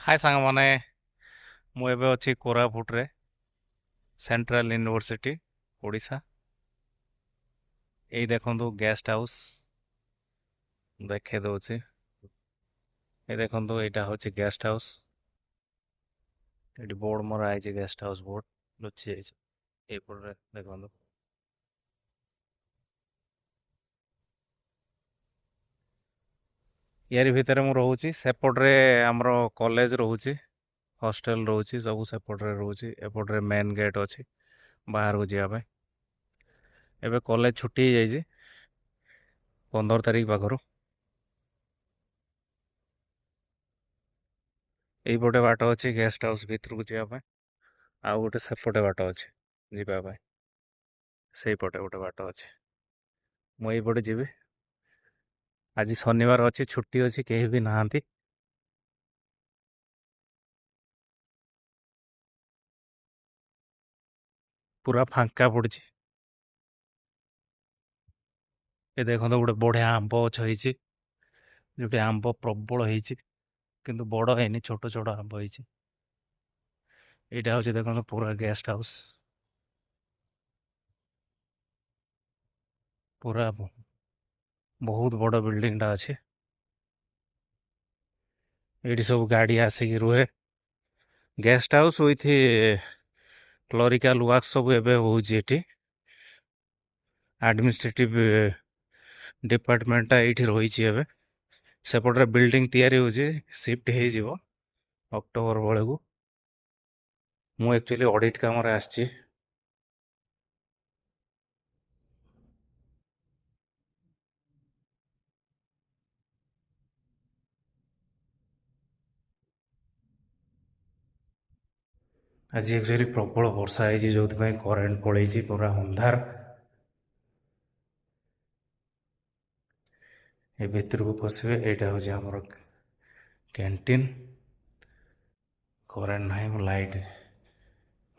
ହାଏ ସାଙ୍ଗମାନେ, ମୁଁ ଏବେ ଅଛି କୋରାପୁଟରେ, ସେଣ୍ଟ୍ରାଲ ୟୁନିଭର୍ସିଟି ଓଡ଼ିଶା। ଏଇ ଦେଖନ୍ତୁ ଗେଷ୍ଟ ହାଉସ୍ ଦେଖେଇ ଦଉଛି। ଏଇ ଦେଖନ୍ତୁ ଏଇଟା ହଉଛି ଗେଷ୍ଟ ହାଉସ୍। ଏଠି ବୋର୍ଡ ମରା ହେଇଛି, ଗେଷ୍ଟ ହାଉସ୍ ବୋର୍ଡ ଲୁଚି ଯାଇଛି ଏଇପଟରେ ଦେଖନ୍ତୁ। ୟାରି ଭିତରେ ମୁଁ ରହୁଛି। ସେପଟରେ ଆମର କଲେଜ ରହୁଛି, ହଷ୍ଟେଲ ରହୁଛି, ସବୁ ସେପଟରେ ରହୁଛି। ଏପଟରେ ମେନ୍ ଗେଟ୍ ଅଛି ବାହାରକୁ ଯିବା ପାଇଁ। ଏବେ କଲେଜ ଛୁଟି ହେଇଯାଇଛି 15 ତାରିଖ ପାଖରୁ। ଏଇପଟେ ବାଟ ଅଛି ଗେଷ୍ଟ ହାଉସ୍ ଭିତରକୁ ଯିବା ପାଇଁ, ଆଉ ଗୋଟେ ସେପଟେ ବାଟ ଅଛି ଯିବା ପାଇଁ। ସେଇପଟେ ଗୋଟେ ବାଟ ଅଛି, ମୁଁ ଏଇପଟେ ଯିବି। ଆଜି ଶନିବାର ଅଛି, ଛୁଟି ଅଛି, କେହି ବି ନାହାନ୍ତି। ପୁରା ଫାଙ୍କା ପଡିଛି। ଏ ଦେଖନ୍ତୁ ଗୋଟେ ବଢିଆ ଆମ୍ବ ଗଛ ହେଇଛି, ଯୋଉଠି ଆମ୍ବ ପ୍ରବଳ ହେଇଛି, କିନ୍ତୁ ବଡ ହେଇନି, ଛୋଟ ଛୋଟ ଆମ୍ବ ହେଇଛି। ଏଇଟା ହଉଛି ଦେଖନ୍ତୁ ପୁରା ଗେଷ୍ଟ ହାଉସ୍। ପୁରା ବହୁତ ବଡ ବିଲ୍ଡିଂ ଟା ଅଛି। ଏଇଠି ସବୁ ଗାଡି ଆସିକି ରୁହେ। Guest house with clerical work ସବୁ ଏବେ ହଉଛି ଏଠି। ଆଡମିନିଷ୍ଟ୍ରେଟିଭ ଡିପାର୍ଟମେଣ୍ଟଟା ଏଇଠି ରହିଛି ଏବେ। ସେପଟରେ ବିଲ୍ଡିଂ ତିଆରି ହଉଛି, ସିଫ୍ଟ ହେଇଯିବ ଅକ୍ଟୋବର ବେଳକୁ। ମୁଁ ଆକ୍ଚୁଆଲି ଅଡ଼ିଟ୍ କାମରେ ଆସିଛି। ଆଜି ଆକ୍ଚୁଆଲି ପ୍ରବଳ ବର୍ଷା ହେଇଛି, ଯୋଉଥିପାଇଁ କରେଣ୍ଟ ପଳେଇଛି, ପୁରା ଅନ୍ଧାର। ଏ ଭିତରକୁ ପଶିବେ, ଏଇଟା ହଉଛି ଆମର କ୍ୟାଣ୍ଟିନ୍। କରେଣ୍ଟ ନାହିଁ, ମୁଁ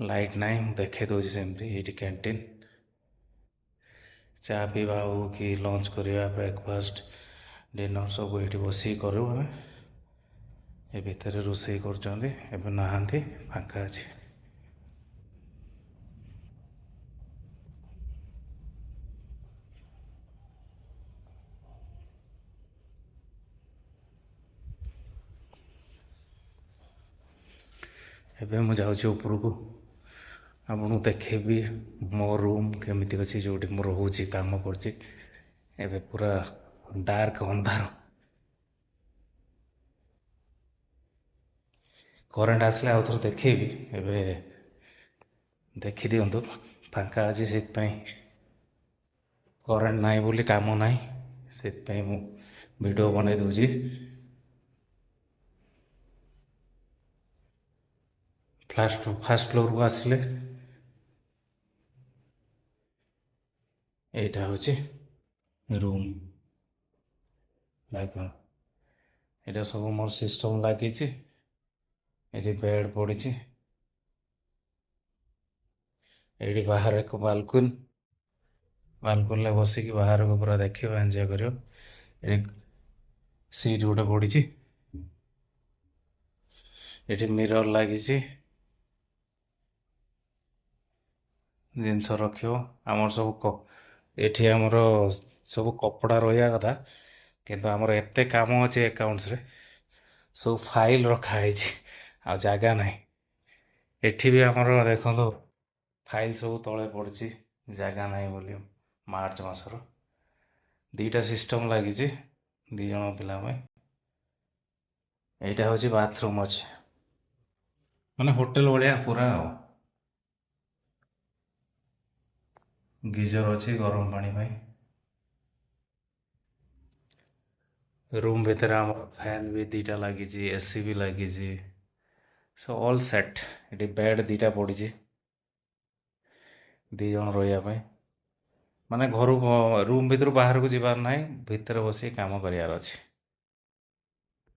ଲାଇଟ୍ ନାହିଁ, ମୁଁ ଦେଖେଇ ଦଉଛି ସେମିତି। ଏଇଠି କ୍ୟାଣ୍ଟିନ୍, ଚା ପିଇବା ହଉ କି ଲଞ୍ଚ କରିବା, ବ୍ରେକଫାଷ୍ଟ, ଡିନର ସବୁ ଏଇଠି ବସିକି କରୁ ଆମେ। ଏ ଭିତରେ ରୋଷେଇ କରୁଛନ୍ତି, ଏବେ ନାହାନ୍ତି, ଫାଙ୍କା ଅଛି। ଏବେ ମୁଁ ଯାଉଛି ଉପରକୁ, ଆପଣଙ୍କୁ ଦେଖେଇବି ମୋ ରୁମ୍ କେମିତି ଅଛି, ଯେଉଁଠି ମୁଁ ରହୁଛି, କାମ କରୁଛି। ଏବେ ପୁରା ଡାର୍କ, ଅନ୍ଧାର। କରେଣ୍ଟ ଆସିଲେ ଆଉ ଥରେ ଦେଖେଇବି, ଏବେ ଦେଖିଦିଅନ୍ତୁ। ଫାଙ୍କା ଅଛି, ସେଇଥିପାଇଁ। କରେଣ୍ଟ ନାହିଁ ବୋଲି କାମ ନାହିଁ, ସେଥିପାଇଁ ମୁଁ ଭିଡ଼ିଓ ବନେଇ ଦେଉଛି। ଫାଷ୍ଟ ଫ୍ଲୋରକୁ ଆସିଲେ এইটা হচ্ছে ରୁମ୍। ଲାଇକ୍ ଏଇଟା ସବୁ ମୋର ସିଷ୍ଟମ୍ ଲାଗିଛି। ଏଠି ବେଡ୍ ପଡ଼ିଛି। ଏଇଠି ବାହାରେ ଏକ ବାଲକୁନି, ବାଲକୁନିରେ ବସିକି ବାହାରକୁ ପୁରା ଦେଖିବ, ଏନ୍ଜୟ କରିବ। ଏଠି ସିଟ୍ ଗୋଟେ ପଡ଼ିଛି, ଏଠି ମିରର ଲାଗିଛି, ଜିନିଷ ରଖିବ। ଆମର ସବୁ ଏଠି ଆମର ସବୁ କପଡ଼ା ରହିବା କଥା, କିନ୍ତୁ ଆମର ଏତେ କାମ ଅଛି ଆକାଉଣ୍ଟସରେ, ସବୁ ଫାଇଲ୍ ରଖା ହେଇଛି, ଆଉ ଜାଗା ନାହିଁ। ଏଠି ବି ଆମର ଦେଖନ୍ତୁ ଫାଇଲ୍ ସବୁ ତଳେ ପଡ଼ିଛି, ଜାଗା ନାହିଁ ବୋଲି। ମାର୍ଚ୍ଚ ମାସର ଦୁଇଟା ସିଷ୍ଟମ୍ ଲାଗିଛି 2 ଜଣ ପିଲା ପାଇଁ। ଏଇଟା ହେଉଛି ବାଥରୁମ୍ ଅଛି, ମାନେ ହୋଟେଲ ଭଳିଆ ପୁରା ଆଉ। ଗିଜର ଅଛି ଗରମ ପାଣି ପାଇଁ। ରୁମ୍ ଭିତରେ ଆମର ଫ୍ୟାନ୍ ବି 2ଟା ଲାଗିଛି, ଏସି ବି ଲାଗିଛି, ସୋ ଅଲ୍ ସେଟ୍। ଏଠି ବେଡ୍ 2ଟା ପଡ଼ିଛି 2 ଜଣ ରହିବା ପାଇଁ। ମାନେ ଘରୁ ରୁମ୍ ଭିତରୁ ବାହାରକୁ ଯିବାର ନାହିଁ, ଭିତରେ ବସିକି କାମ କରିବାର ଅଛି।